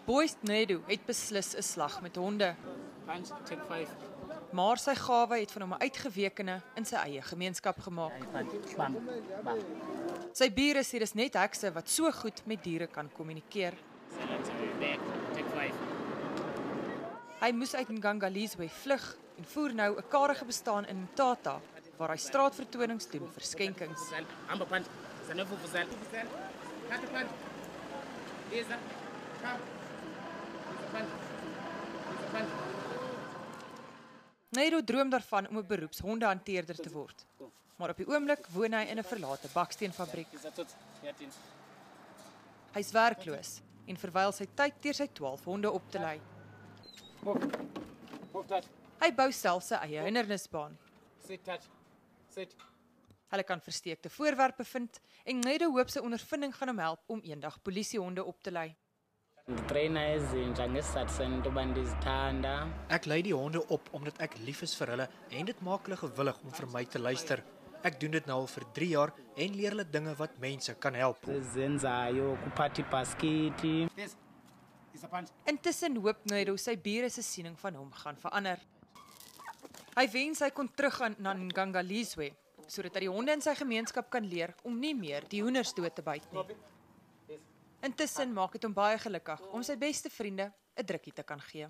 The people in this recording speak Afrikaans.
Boys Nedu het beslis 'n slag met honde, Punch, take 5. maar sy gawe het van hom 'n uitgewekene in sy eie gemeenskap gemaak. Bang, bang. Sy bure sê dis net hekse wat so goed met diere kan kommunikeer. Back, take 5. Hy moes uit Ngangalizwe vlug en voer nou 'n karige bestaan in Mthatha, waar hy straatvertonings doen vir skenkings. Amber punch. Sanefu fusel. Cut the punch. Lisa, come. Punch. Punch. Nedu droom daarvan om 'n beroepshondehanteerder te word, maar op die oomblik woon hy in 'n verlate baksteenfabriek. Is dat tot? 13. Hy's werkloos en verwyl sy tyd deur sy 12 honde op te lei. Move. Move touch. Hy bou self sy eie hindernisbaan. Sit touch. Sit. Hulle kan versteekte voorwerpe vind en Nedu hoop sy ondervinding gaan hom help om eendag polisiehonde op te lei. Trainer izinja ngesatsen into bandizithanda. Ek lei die honde op omdat ek lief is vir hulle en dit maak hulle gewillig om vir my te luister. Ek doen dit nou al vir 3 jaar en leer hulle dinge wat mense kan help. Zenzayo kuphathi basket. This is a punch. Intussen hoop Nedu sy bure se siening van hom gaan verander. Hy wens hy kon teruggaan na Ngangalizwe, sodat hy die honde in sy gemeenskap kan leer om nie meer die hoenders dood te byt nie. Intussen maak dit hom baie gelukkig om sy beste vriende 'n drukkie te kan gee.